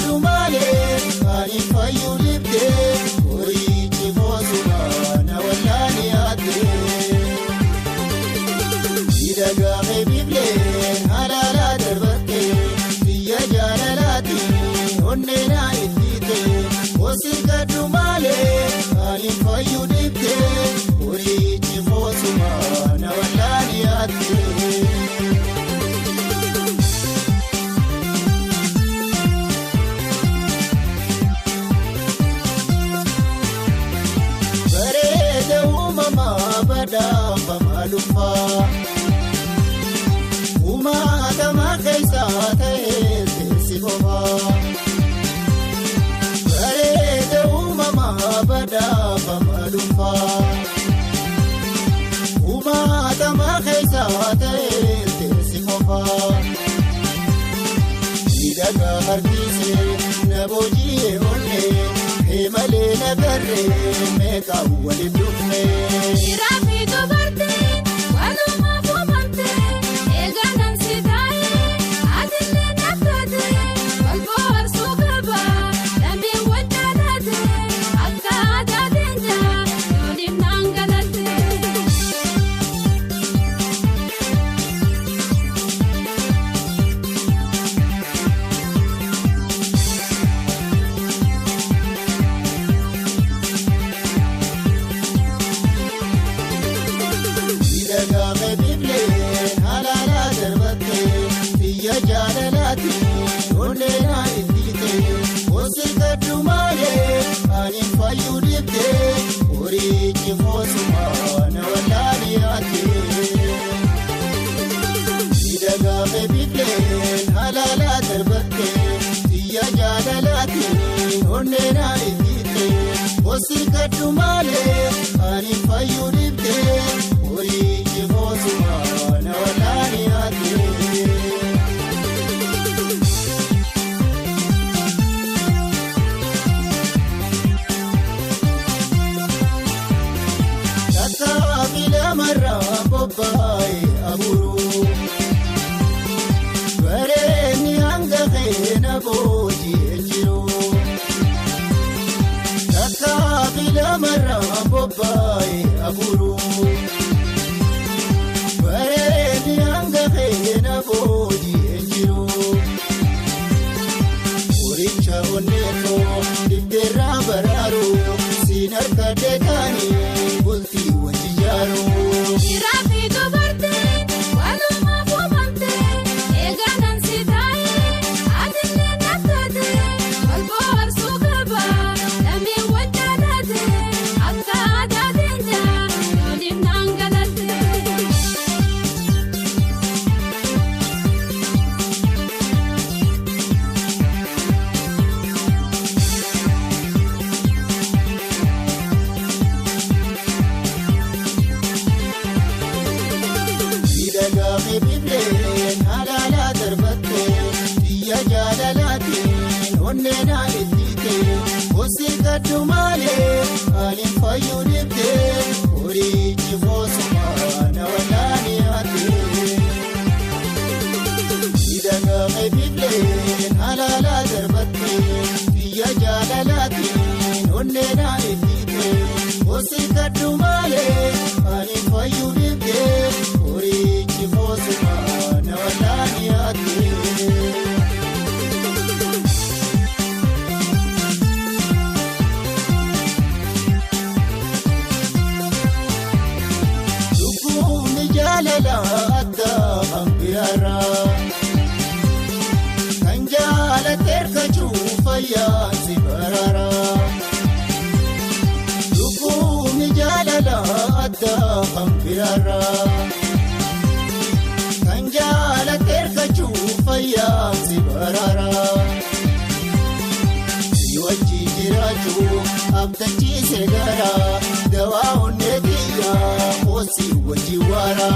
kadhu malee ani fayyuu dibdee horiichi boosuma na wallaani yaadde. Hidhagaame bifleen halaala darbattee biyya jaalalaati onnee na ittite. Osi kadhu malee ani fayyuu dibdee horiichi boosuma na wallaani yaadde. Badamba malumba umata makaysa tae sikoba barede umama badamba malumba umata makaysa tae sikoba idaga harkise naboji onne hemale nagarre meka walidufne. Osi kadhu malee ani fayyuu dibdee horiichi boosuma na wallaani yaadde. Takka filamarraa bobba'ee abuuru bareedni hanga keena boojii jiru. Filamarra bobba'ee abuuru bareedni hanga keena boojii jiru. Horicha onneetoo dibdeerraa baraaru siin harka deekaanii bultii wajji jaaru. Osi kadhu malee ani fayyuu dibdee horiichi boosuma na wallaani yaadde. Hidhagaame bifleen halaala darbattee biyya jaalalaatiin onnee na ittite. Osi kadhu malee ani fayyuu dibdee horiichi boosuma na wallaani yaadde. Kan jaalateer kachuu fayyaansi baraara. Lubbuun jaalala addaa hambiraara. Kan jaalateer kachuu fayyaansi baraara. Si wajji jiraachuu abdachiise gara dawaa onnee kiyyaa osi wajji waara.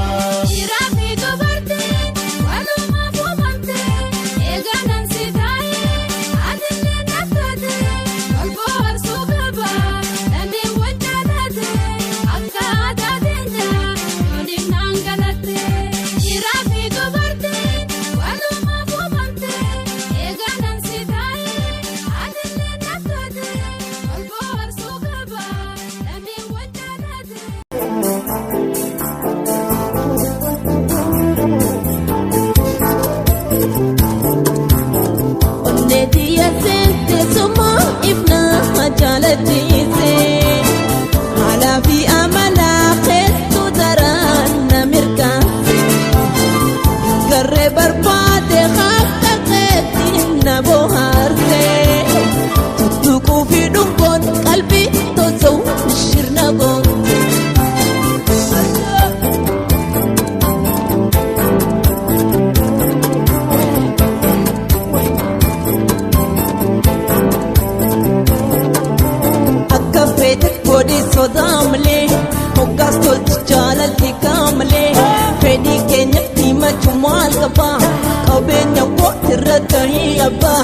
Abba,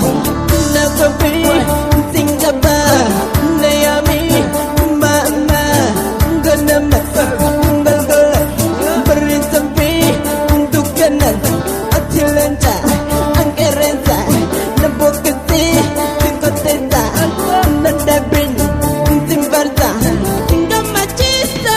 Nakabi, Singaba, Nayami, Mama, Ganama, Galgal, Barisambi, Dukanan, Atilanta, Angerenta, Nabokati, Tikoteta, Nadabin, Zimbarta, Tingamachista.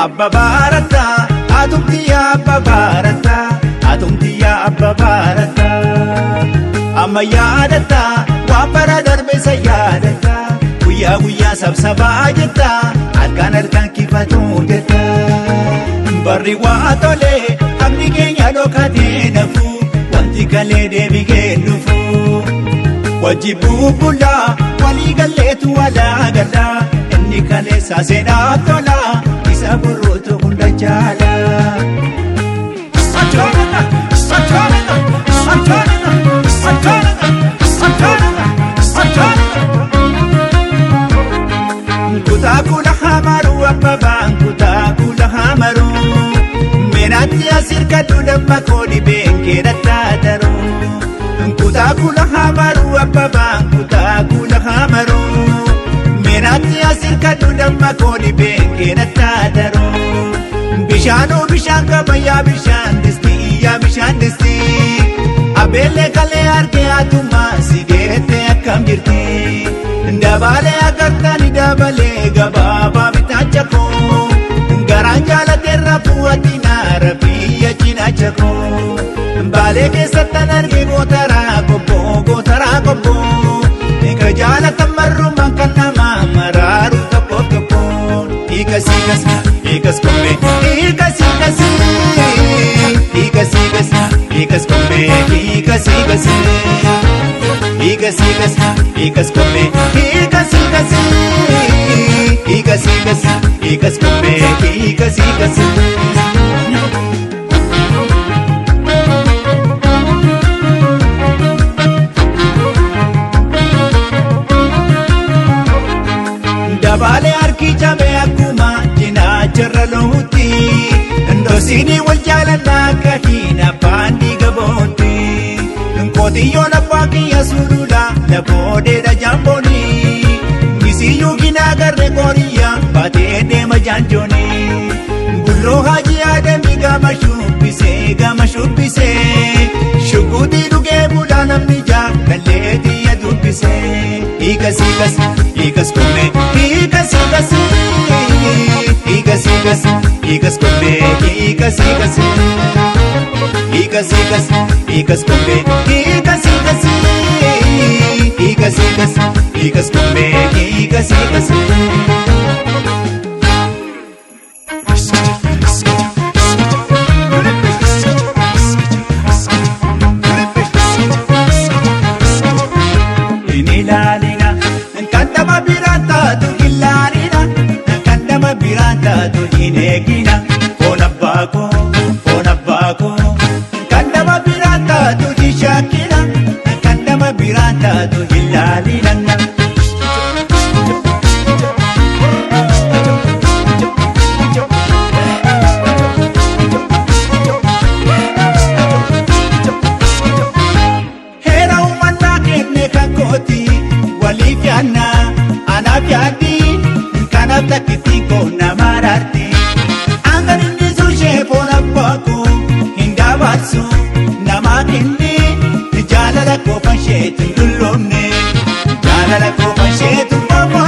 Abba Bharata, Adumtiya Abba Bharata, Adumtiya Abba Bharata. Amma yaadatta, waan bara darbe isa yaadatta. Guyyaa guyyaa sabsabaa jetta, harkaan kifatu jetta. Barri waa tole, abni keenya dhokatee nafu, wanti kalee deebigee dhufu. Wajji bubbulaa, walii galleetu walaa gala, inni kaleessa seenaa tola. Saburutu hunda jala. Kutakula hamaru abbabaan kutakula hamaru Menatti asirka dudamma koodi beekera taataru Kutakula hamaru abbabaan kutakula hamaru Menatti asirka dudamma koodi beekera taataru Bishaanoo bishaan qabayyaa bishaan distii yaa bishaan distii Abeellee kalee argee atumaa si geette akkam jirti Dabale agartani dabale gabaabaa bitaacha koo Garaan jaalateerra fuu'atina rabiyya cinaacha koo Baalee keessattan arge gootaraa kobboo Eka jaalatan marrumaan kan namaa maraaru tokkoo Hiikas kombee hiikas kombee hiikas kombee hiikas kombee hiikas Dabale harki cabee akkuma cinaacha loohutti Ndoosini wal jaalannaa akka hin abbaan dhiiga bootti Qootiyyoon abbaa kiyya sulula laboodeedha jaambooni Misiyyuu ginaa garree qoriyyaa baatee deema jaanjooni Bulloo hajii aadamii gama shubbisee Shukuutii dhugee bulaa namni jaalallee xiyya dubbisee Hiikas kombee hiikas kombee hiikas kombee hiikas kombee hiikas Inilaalina kan nama biraan taatu ilaalina kan nama biraan taatu hin eegina foon abbaa koo kan nama biraan taatu hin shakkina kan nama biraan taatu ilaalina. Waliif yaanna anaaf yaaddi kanaaf takkitti koona maraarti Angan inni suushee foon abbaa koo hin dabarsu namaa kenni jaalala qofa isheetu dulloomne jaalala qofa isheetu qofa